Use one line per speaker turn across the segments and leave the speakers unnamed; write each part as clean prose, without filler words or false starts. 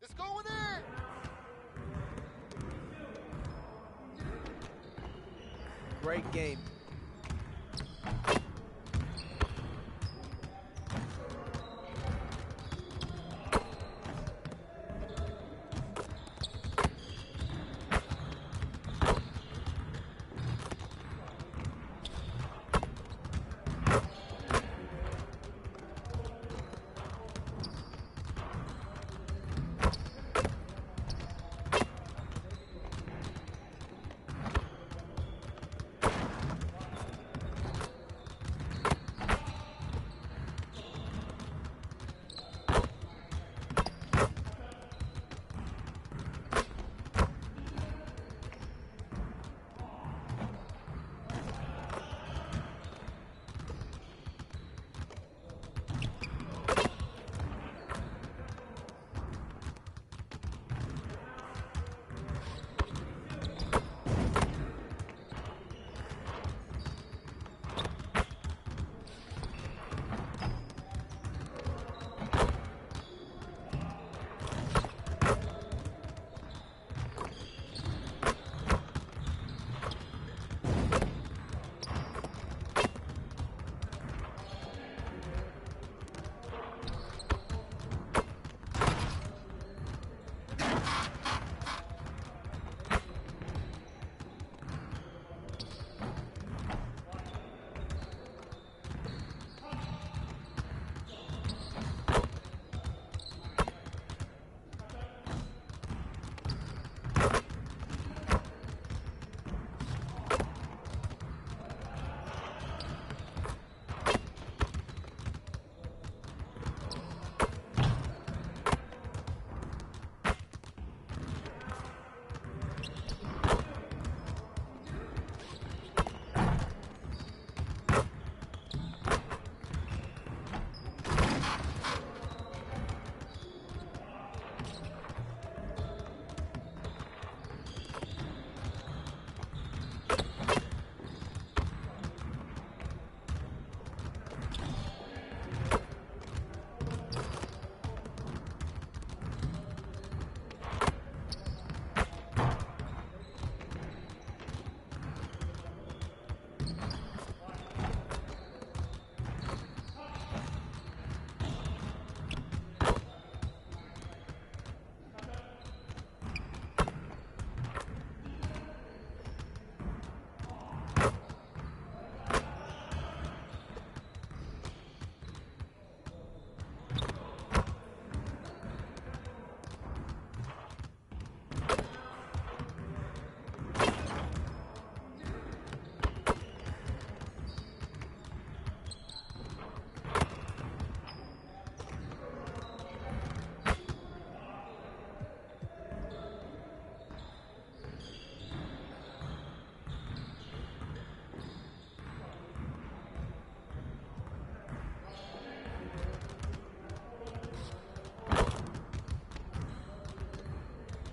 It's going in!
Great game.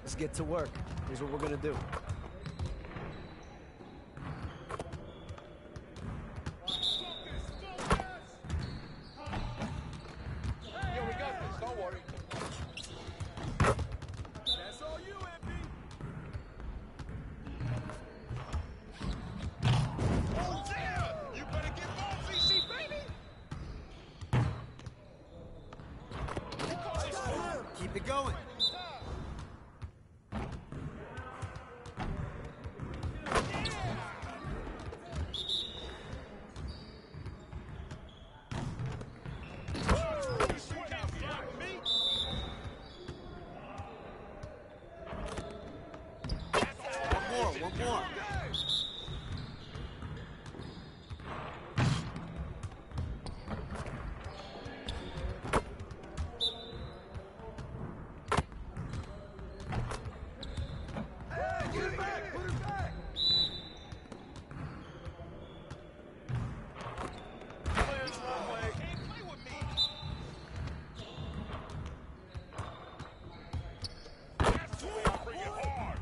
Let's get to work. Here's what we're gonna do.
Yeah, we got this, don't worry.
That's all you, MP.
Oh, yeah! You better get ball, CC, baby!
Keep it going.
One more.
Hey, get it back! Put it back!
Players one way. Can't play with me. That's the way I bring it hard.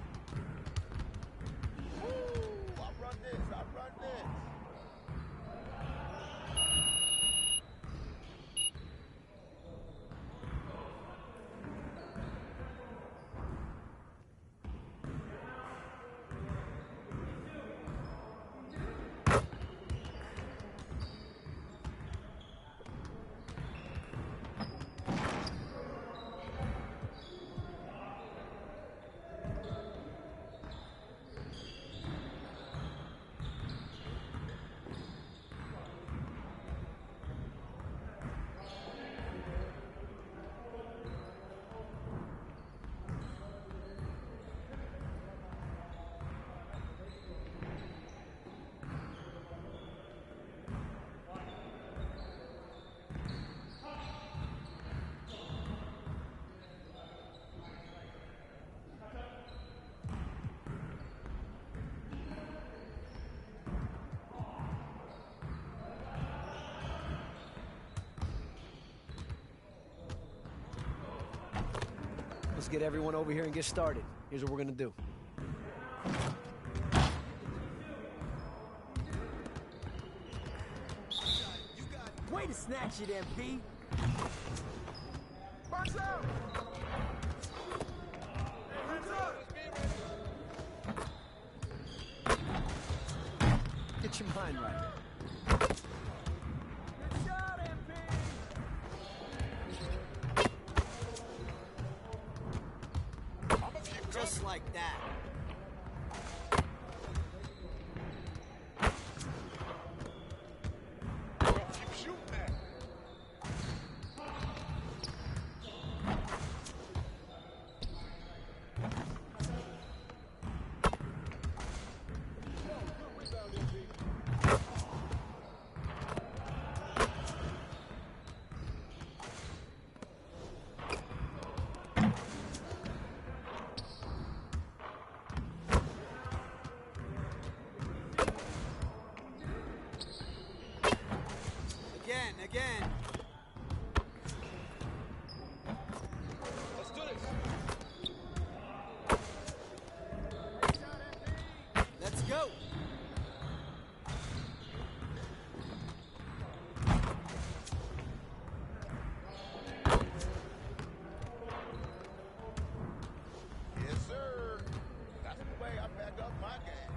Let's get everyone over here and get started. Here's what we're gonna do.
Way to snatch it, MP.
Box out! Hands up!
Get your mind right.
Good shot, MP!
I'm a few
Just like that.
keep shooting that.
Again.
Let's do this.
Let's go.
Yes, sir. That's the way I back up my game.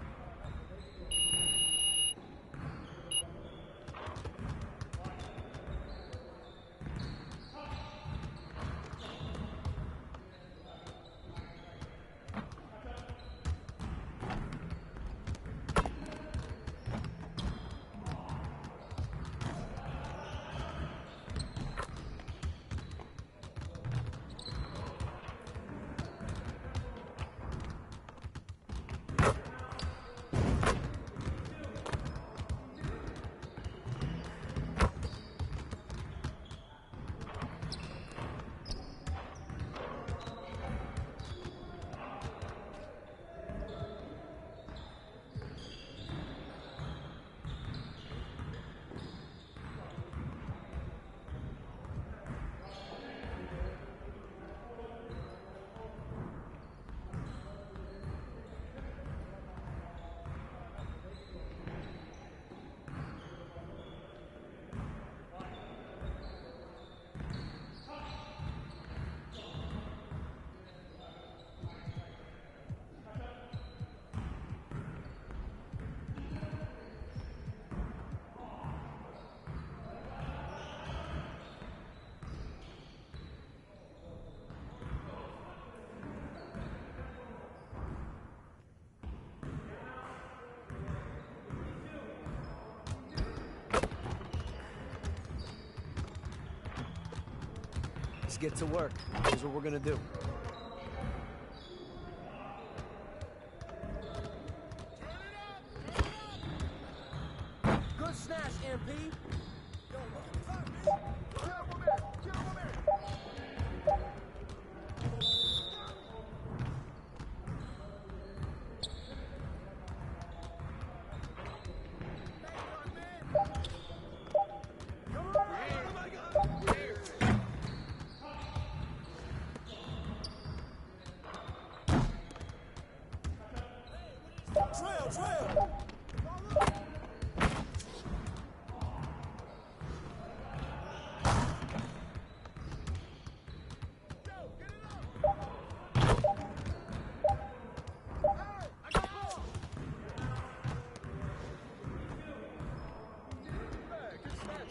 Let's get to work. Here's what we're gonna do.
Good snatch, MP.
Get up on there! Get up on there!
Trail!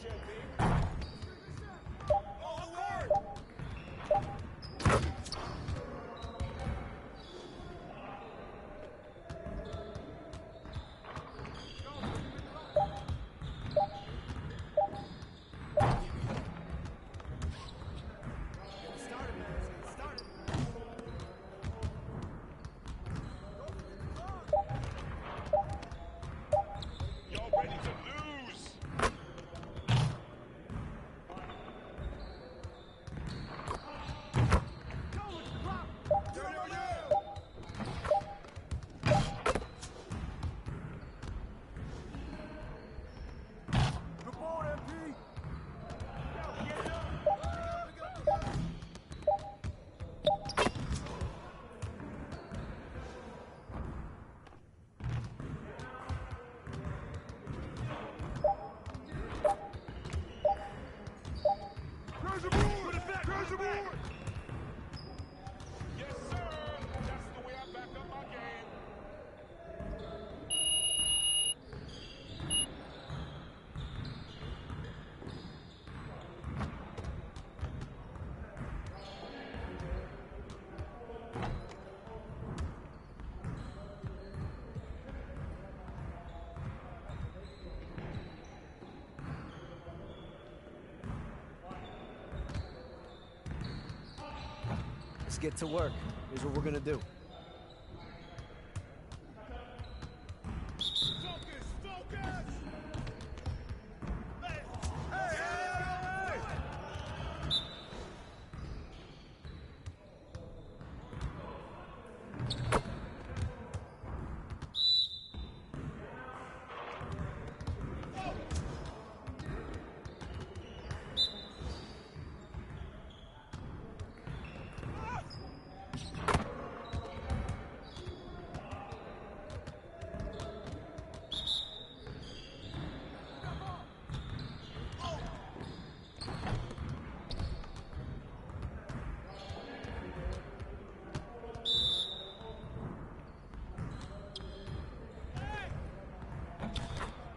Good snatch, MP!
Let's get to work. Here's what we're gonna do.
Focus! Focus! Hey! Hey! Hey!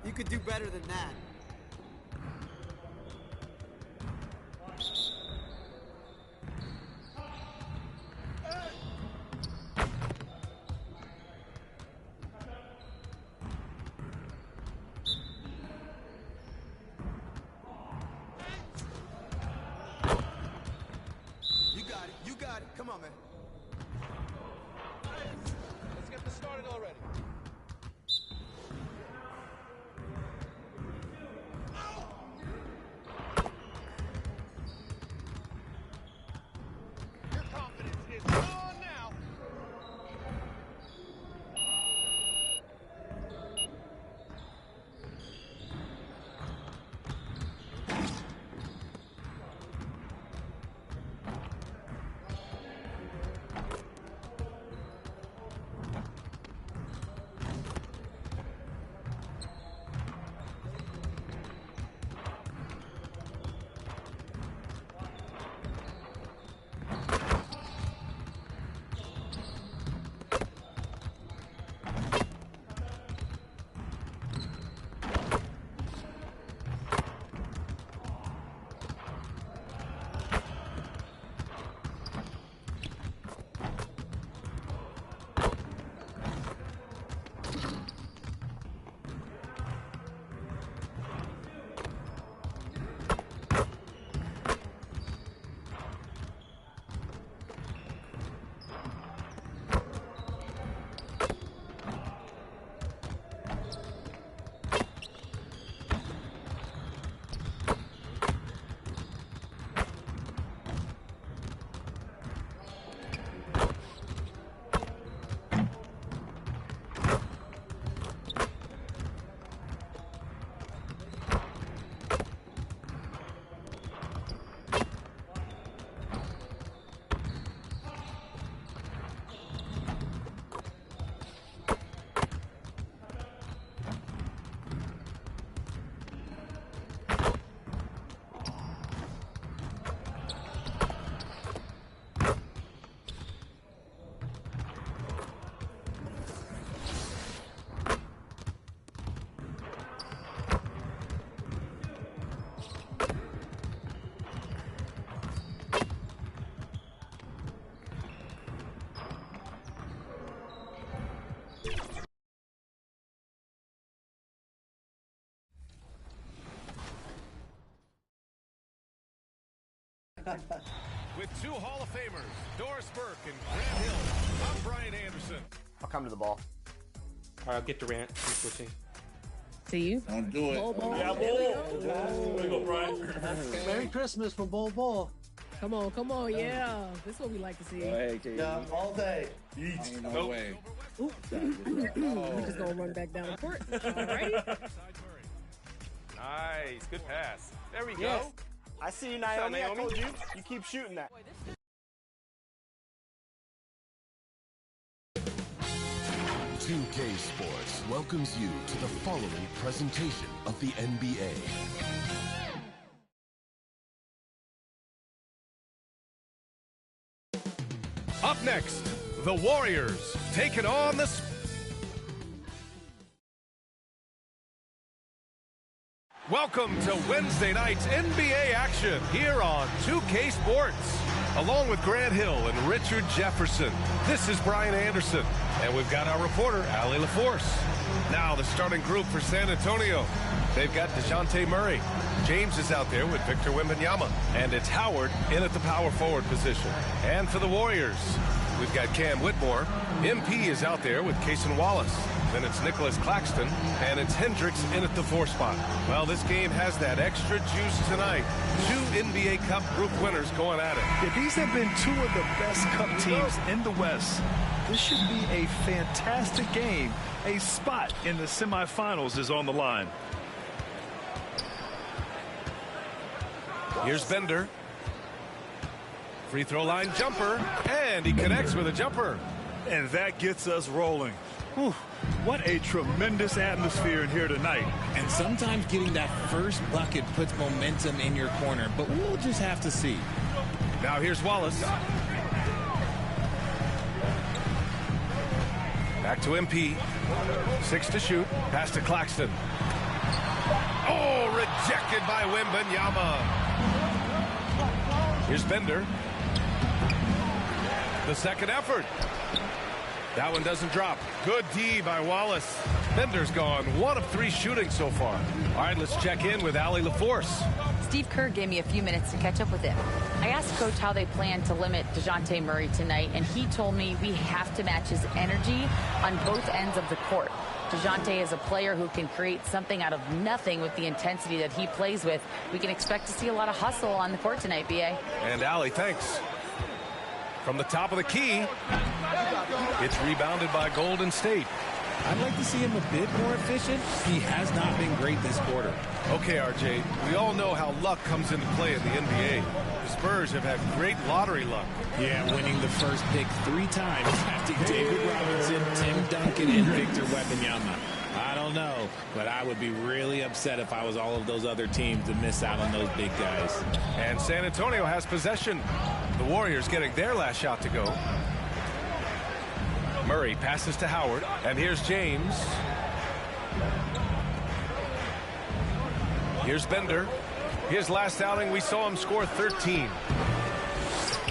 You could do better than that.
You got it. You got it. Come on, man.
Let's get this started already. Your confidence is gone now.
With two Hall of Famers, Doris Burke and Grant Hill, I'm Brian Anderson.
I'll come to the ball.
All right, I'll get Durant. I'm switching.
To you.
Don't do it.
Bol Bol.
Yeah,
There we go, Brian.
Merry Christmas from Bol Bol.
Come on, yeah. This is what we like to see.
Yeah, all day.
No way.
Oop. We're just gonna run back down the court. Alrighty.
Nice, good pass. There we
Yes.
go. I see you, Naomi. I
Naomi?
told you. You keep shooting that.
2K Sports welcomes you to the following presentation of the NBA.
Up next, the Warriors taking on the... Welcome to Wednesday night's NBA action here on 2K Sports. Along with Grant Hill and Richard Jefferson, this is Brian Anderson. And we've got our reporter, Allie LaForce. Now the starting group for San Antonio. They've got DeJounte Murray. James is out there with Victor Wembanyama. And it's Howard in at the power forward position. And for the Warriors, we've got Cam Whitmore. MP is out there with Cason Wallace. Then it's Nicholas Claxton, and it's Hendricks in at the 4 spot. Well, this game has that extra juice tonight. 2 NBA Cup group winners going at it.
Yeah, these have been 2 of the best Cup teams in the West. This should be a fantastic game. A spot in the semifinals is on the line.
Here's Bender. Free throw line jumper, and he connects with a jumper.
And that gets us rolling. Whew, what a tremendous atmosphere in here tonight.
And sometimes getting that first bucket puts momentum in your corner, but we'll just have to see.
Now here's Wallace. Back to MP. 6 to shoot. Pass to Claxton. Oh, rejected by Wembanyama. Here's Bender. The second effort. That one doesn't drop. Good D by Wallace. Bender's gone 1 of 3 shooting so far. All right, let's check in with Allie LaForce.
Steve Kerr gave me a few minutes to catch up with him. I asked Coach how they plan to limit DeJounte Murray tonight, and he told me we have to match his energy on both ends of the court. DeJounte is a player who can create something out of nothing with the intensity that he plays with. We can expect to see a lot of hustle on the court tonight, B.A.
And Allie, thanks. From the top of the key, it's rebounded by Golden State.
I'd like to see him a bit more efficient. He has not been great this quarter.
Okay, RJ, we all know how luck comes into play in the NBA. The Spurs have had great lottery luck.
Yeah, winning the first pick 3 times after David Robinson, Tim Duncan, and Victor Wembanyama. I don't know, but I would be really upset if I was all of those other teams to miss out on those big guys.
And San Antonio has possession. The Warriors getting their last shot to go. Murray passes to Howard, and here's James. Here's Bender. His last outing, we saw him score 13.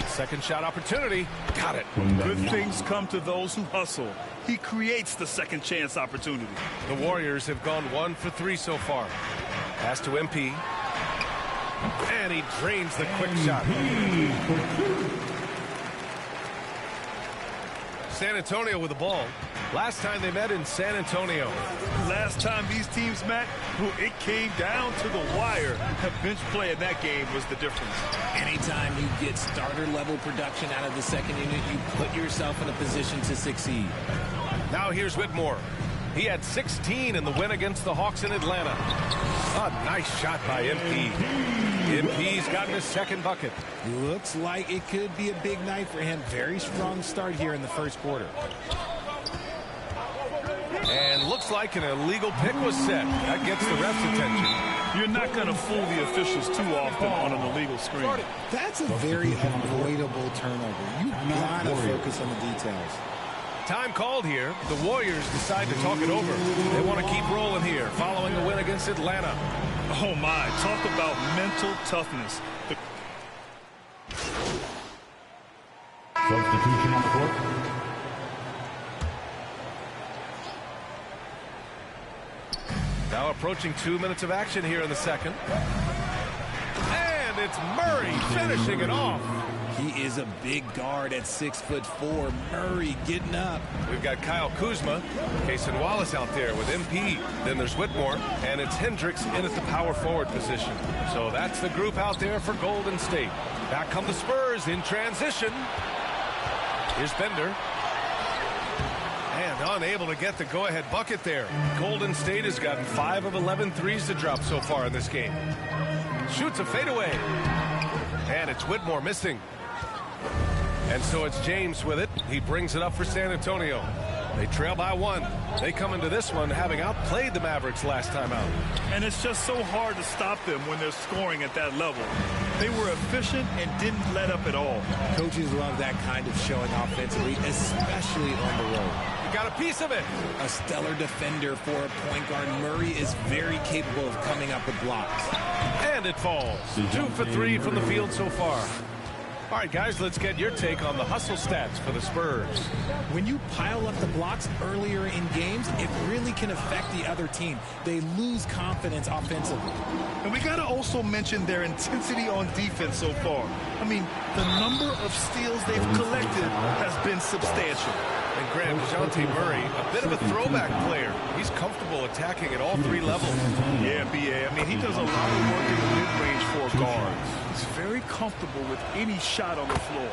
Second shot opportunity. Got it.
Good things come to those who hustle. He creates the second chance opportunity.
The Warriors have gone 1 for 3 so far. Pass to MP. And he drains the quick shot. San Antonio with the ball. Last time they met in San Antonio.
Last time these teams met, it came down to the wire. The bench play in that game was the difference.
Anytime you get starter level production out of the second unit, you put yourself in a position to succeed.
Now here's Whitmore. He had 16 in the win against the Hawks in Atlanta. A nice shot by MP. MP's gotten his second bucket.
Looks like it could be a big night for him. Very strong start here in the first quarter.
And looks like an illegal pick was set. That gets the ref's attention.
You're not going to fool the officials too often on an illegal screen.
That's a very avoidable turnover. You gotta focus on the details.
Time called here. The Warriors decide to talk it over. They want to keep rolling here following the win against Atlanta.
Oh my, talk about mental toughness.
Substitution on the court.
Now approaching 2 minutes of action here in the second. And it's Murray finishing it off.
He is a big guard at 6'4". Murray getting up.
We've got Kyle Kuzma, Cason Wallace out there with MP. Then there's Whitmore, and it's Hendricks in at the power forward position. So that's the group out there for Golden State. Back come the Spurs in transition. Here's Bender. And unable to get the go-ahead bucket there. Golden State has gotten 5 of 11 threes to drop so far in this game. Shoots a fadeaway. And it's Whitmore missing. And so it's James with it. He brings it up for San Antonio. They trail by 1. They come into this one having outplayed the Mavericks last time out.
And it's just so hard to stop them when they're scoring at that level. They were efficient and didn't let up at all.
Coaches love that kind of showing offensively, especially on the road.
You got a piece of it.
A stellar defender for a point guard. Murray is very capable of coming up with blocks.
And it falls. 2 for 3 from the field so far. All right, guys, let's get your take on the hustle stats for the Spurs.
When you pile up the blocks earlier in games, it really can affect the other team. They lose confidence offensively.
And we got to also mention their intensity on defense so far. I mean, the number of steals they've collected has been substantial.
And Graham, DeJounte Murray, a bit of a throwback player. He's comfortable attacking at all three levels.
Yeah, B.A. I mean, he does a lot of work in the mid-range for a guard. He's very comfortable with any shot on the floor.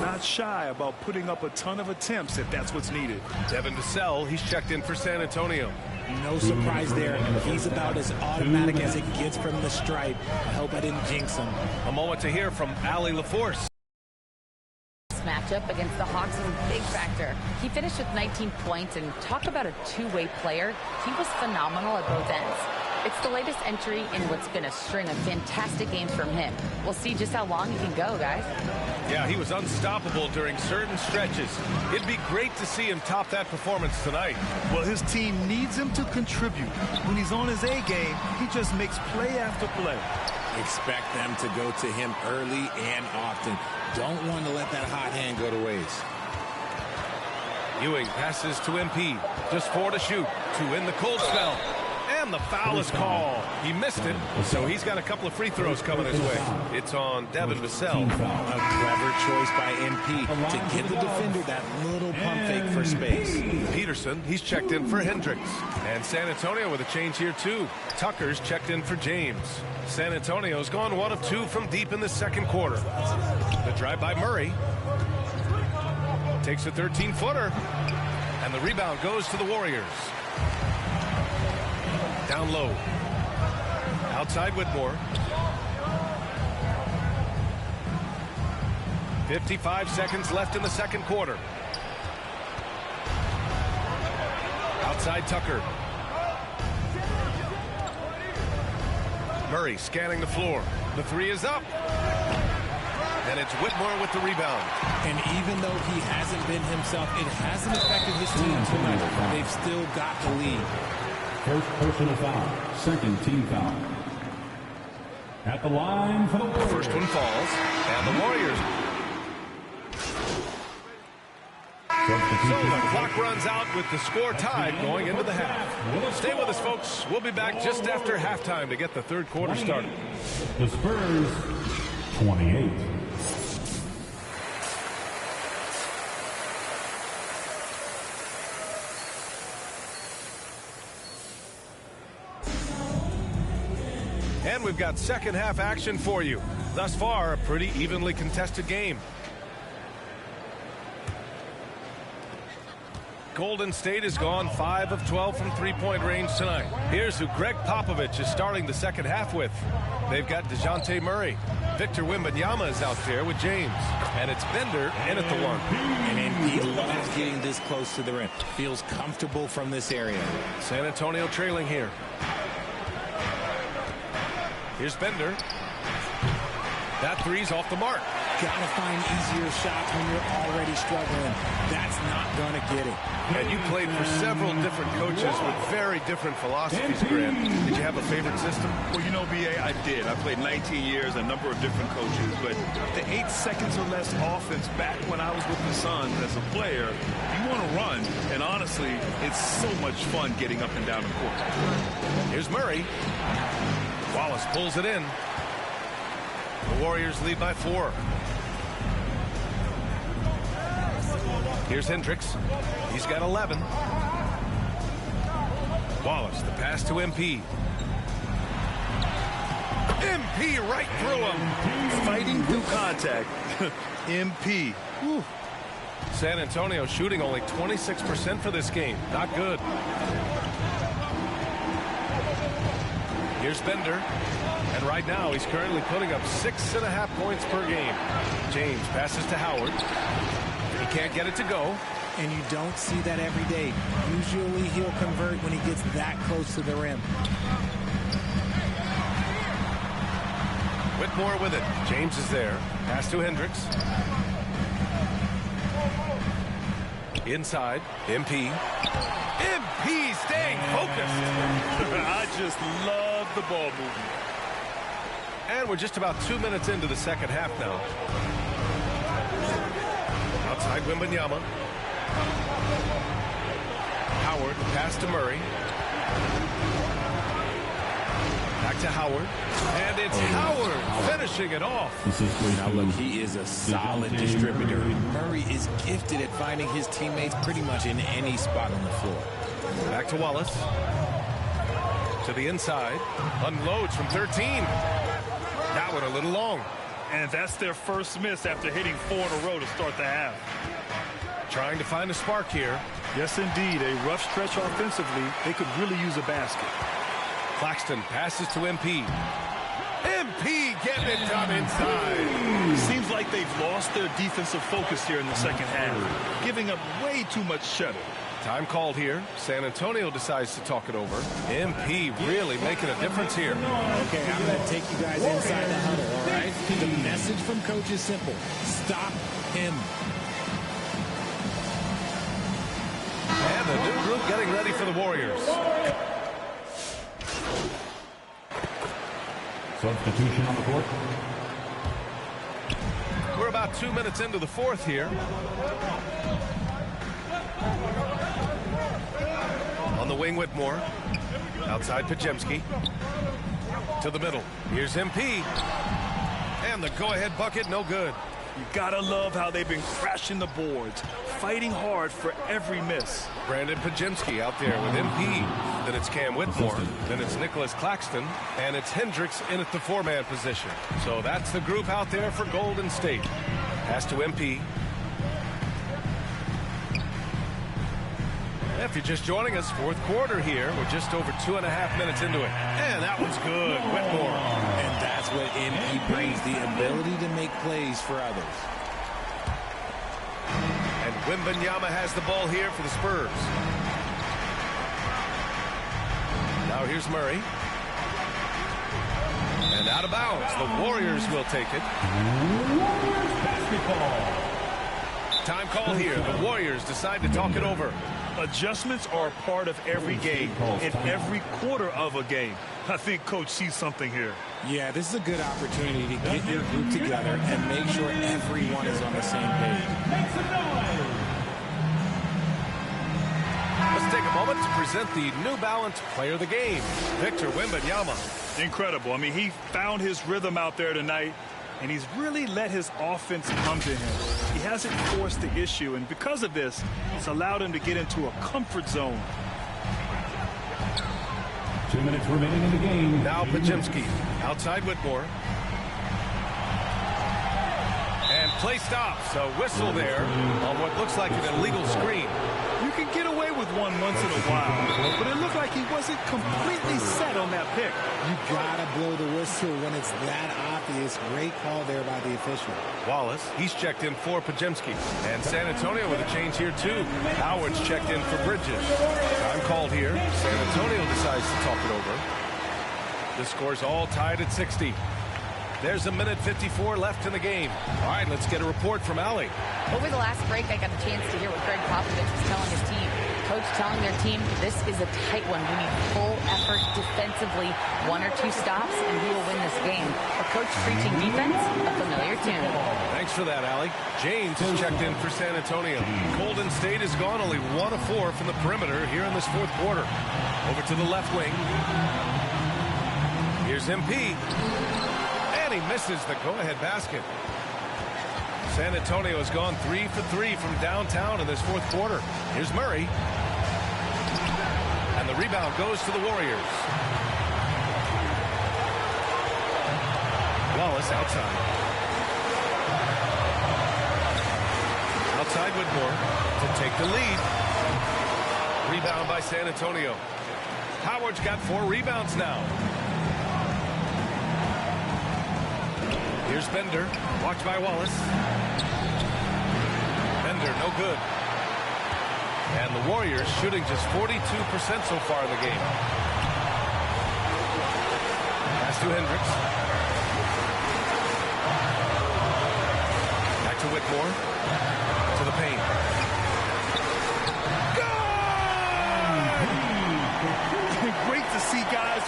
Not shy about putting up a ton of attempts if that's what's needed.
Devin Vassell, he's checked in for San Antonio.
No surprise there. He's about as automatic as it gets from the stripe. I hope I didn't jinx him.
A moment to hear from Allie LaForce.
Matchup against the Hawks is a big factor. He finished with 19 points, and talk about a two-way player. He was phenomenal at both ends. It's the latest entry in what's been a string of fantastic games from him. We'll see just how long he can go, guys.
Yeah, he was unstoppable during certain stretches. It'd be great to see him top that performance tonight.
Well, his team needs him to contribute. When he's on his A game, he just makes play after play.
Expect them to go to him early and often. Don't want to let that hot hand go to waste.
Ewing passes to MP. Just 4 to shoot to win the cold spell. And the foul is called. He missed it, so he's got a couple of free throws coming his way. It's on Devin Vassell.
A clever choice by MP to give the defender that little pump fake for space.
Peterson, he's checked in for Hendricks. And San Antonio with a change here, too. Tucker's checked in for James. San Antonio's gone 1 of 2 from deep in the second quarter. The drive by Murray. Takes a 13-footer. And the rebound goes to the Warriors. Down low. Outside Whitmore. 55 seconds left in the second quarter. Outside Tucker. Murray scanning the floor. The three is up. And it's Whitmore with the rebound.
And even though he hasn't been himself, it hasn't affected his team too much. They've still got the lead.
First personal foul. Second team foul. At the line for the Warriors.
First one falls, and the Warriors. So the clock runs out with the score tied going into the half. Stay with us, folks. We'll be back just after halftime to get the third quarter started.
The Spurs, 28.
And we've got second half action for you. Thus far, a pretty evenly contested game. Golden State has gone 5 of 12 from three-point range tonight. Here's who Greg Popovich is starting the second half with. They've got DeJounte Murray. Victor Wembanyama is out there with James. And it's Bender in at the one.
And MP loves getting this close to the rim. Feels comfortable from this area.
San Antonio trailing here. Here's Bender. That three's off the mark.
Gotta find easier shots when you're already struggling. That's not gonna get it.
And you played for several different coaches with very different philosophies, Grant. Did you have a favorite system?
Well, you know, B.A., I did. I played 19 years, a number of different coaches. But the 8 seconds or less offense back when I was with the Suns as a player, you want to run. And honestly, it's so much fun getting up and down the court.
Here's Murray. Wallace pulls it in. The Warriors lead by 4. Here's Hendricks. He's got 11. Wallace, the pass to MP. MP right through him.
Fighting through contact. MP. Whew.
San Antonio shooting only 26% for this game. Not good. Here's Bender. And right now, he's currently putting up 6.5 points per game. James passes to Howard. He can't get it to go.
And you don't see that every day. Usually he'll convert when he gets that close to the rim.
Whitmore with it. James is there. Pass to Hendricks. Inside. MP. MP staying focused.
I just love the ball movement.
And we're just about 2 minutes into the second half now. Outside Wembanyama. Howard, pass to Murray. Back to Howard. And it's Howard finishing it off.
Now look, he is a solid distributor. Murray is gifted at finding his teammates pretty much in any spot on the floor.
Back to Wallace. To the inside. Unloads from 13. That one a little long.
And that's their first miss after hitting 4 in a row to start the half.
Trying to find a spark here.
Yes, indeed. A rough stretch offensively. They could really use a basket.
Claxton passes to MP. MP getting it done inside.
Seems like they've lost their defensive focus here in the second half, giving up way too much shuttle.
Time called here. San Antonio decides to talk it over. MP really making a difference here.
Okay, I'm going to take you guys inside the huddle, all right? The message from coach is simple. Stop him.
And the new group getting ready for the Warriors.
Substitution on the court.
We're about 2 minutes into the fourth here. On the wing, Whitmore. Outside, Podziemski. To the middle. Here's MP. And the go-ahead bucket, no good.
You gotta love how they've been crashing the boards, fighting hard for every miss.
Brandon Podziemski out there with MP. Then it's Cam Whitmore. Then it's Nicholas Claxton. And it's Hendricks in at the 4-man position. So that's the group out there for Golden State. Pass to MP. If you're just joining us, fourth quarter here. We're just over 2.5 minutes into it. And that one's good. Whitmore.
And that's what MP brings, the ability to make plays for others.
And Wembanyama has the ball here for the Spurs. Now here's Murray. And out of bounds. The Warriors will take it.
Warriors basketball.
Time call here. The Warriors decide to talk it over.
Adjustments are a part of every game, in every quarter of a game. I think Coach sees something here.
Yeah, this is a good opportunity to get your group together and make sure everyone is on the same page.
Let's take a moment to present the New Balance Player of the Game, Victor Wembanyama.
Incredible. I mean, he found his rhythm out there tonight, and he's really let his offense come to him. He hasn't forced the issue, and because of this, it's allowed him to get into a comfort zone.
2 minutes remaining in the game.
Now Podziemski outside Whitmore. And play stops. A whistle there on what looks like an illegal screen.
You can get away with one once in a while, but it looked like he wasn't completely set on that pick.
You gotta blow the whistle when it's that obvious. Great call there by the official.
Wallace, he's checked in for Podziemski. And San Antonio with a change here too. Howard's checked in for Bridges. Time called here. San Antonio decides to talk it over. The score's all tied at 60. There's a minute 54 left in the game. All right, let's get a report from Allie.
Over the last break, I got a chance to hear what Greg Popovich was telling his team. Coach telling their team, this is a tight one. We need full effort defensively, 1 or 2 stops, and we will win this game. A coach preaching defense, a familiar tune.
Thanks for that, Allie. James is checked in for San Antonio. Golden State has gone only 1 of 4 from the perimeter here in this fourth quarter. Over to the left wing. Here's MP. He misses the go-ahead basket. San Antonio has gone 3 for 3 from downtown in this fourth quarter. Here's Murray. And the rebound goes to the Warriors. Wallace outside. Outside Whitmore to take the lead. Rebound by San Antonio. Howard's got 4 rebounds now. Here's Bender, watched by Wallace. Bender, no good. And the Warriors shooting just 42% so far in the game. Pass to Hendricks. Back to Whitmore. To the paint.
Good! Great to see guys.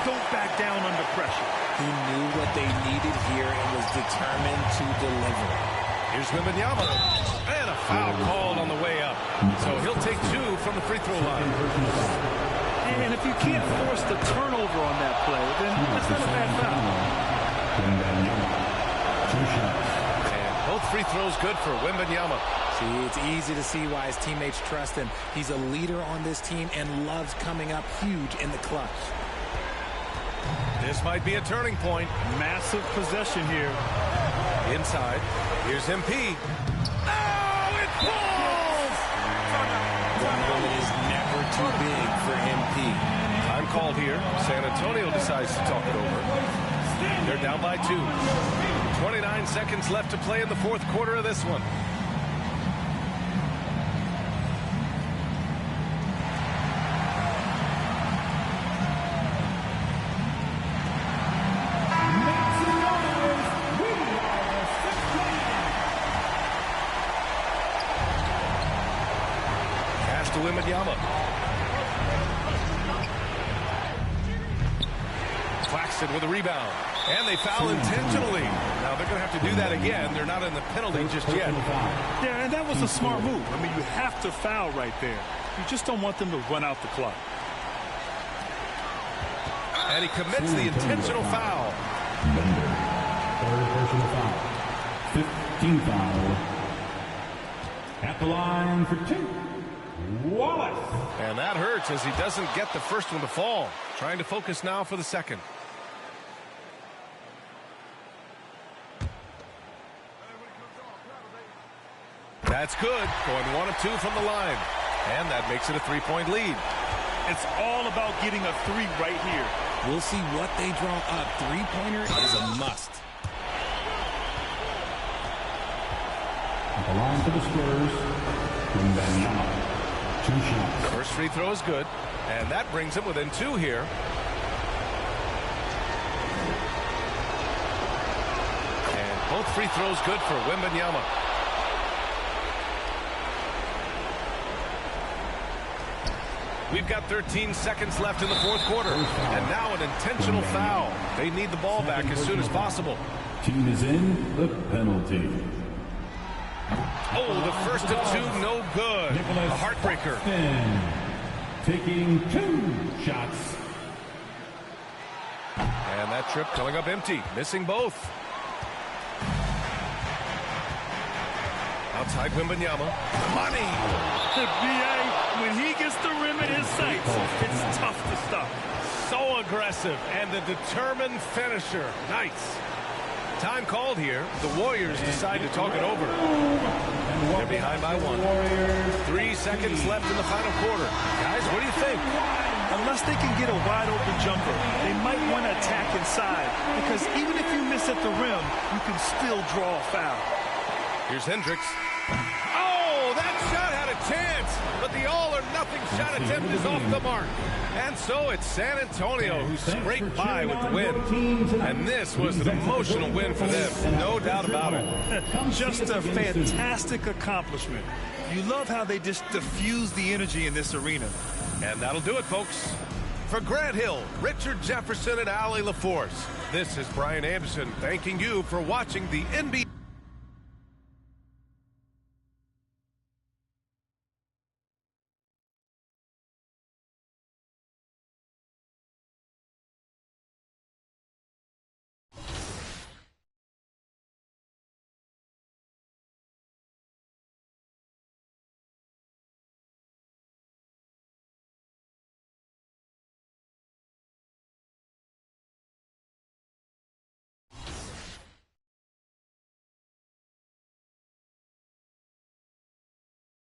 Don't back down under pressure.
He knew what they needed here and was determined to deliver.
Here's Wembanyama. And a foul called on the way up. So he'll take 2 from the free throw line.
And if you can't force the turnover on that play, then it's not a bad foul.
And both free throws good for Wembanyama.
See, it's easy to see why his teammates trust him. He's a leader on this team and loves coming up huge in the clutch.
This might be a turning point.
Massive possession here.
Inside. Here's MP. Oh, it falls!
The moment is never too big for MP.
Time called here. San Antonio decides to talk it over. They're down by 2. 29 seconds left to play in the fourth quarter of this one. To Wembanyama. Flax Sexton with a rebound. And they foul intentionally. Now they're going to have to do that again. They're not in the penalty just yet.
Yeah, and that was a smart move. I mean, you have to foul right there. You just don't want them to run out the clock.
And he commits the intentional foul.
Third personal foul. 15th foul. At the line for 2. Wallace.
And that hurts as he doesn't get the first one to fall. Trying to focus now for the second. That's good. Going 1 of 2 from the line. And that makes it a 3-point lead.
It's all about getting a 3 right here.
We'll see what they draw up. Three-pointer is a must.
At the line for the Spurs. Wembanyama. 2 shots.
First free throw is good. And that brings him within 2 here. And both free throws good for Wembanyama. We've got 13 seconds left in the fourth quarter. And now an intentional foul. They need the ball back as soon as possible.
Team is in the penalty.
Oh, the first of 2, no good. A heartbreaker.
Taking 2 shots.
And that trip coming up empty. Missing both. Outside Wembanyama. Money!
B.A., when he gets the rim in his sights, it's tough to stop.
So aggressive and the determined finisher. Nice. Time called here. The Warriors decide to talk it over. They're behind by 1. 3 seconds left in the final quarter. Guys, what do you think?
Unless they can get a wide open jumper, they might want to attack inside, because even if you miss at the rim, you can still draw a foul.
Here's Hendricks. Oh, that shot had a chance, but the all-or-nothing shot attempt is off the mark. And so it's San Antonio who scraped by with the win. And this was an emotional win for them, no doubt about it.
Just a fantastic accomplishment. You love how they just diffuse the energy in this arena.
And that'll do it, folks. For Grant Hill, Richard Jefferson, and Allie LaForce, this is Brian Anderson thanking you for watching the NBA.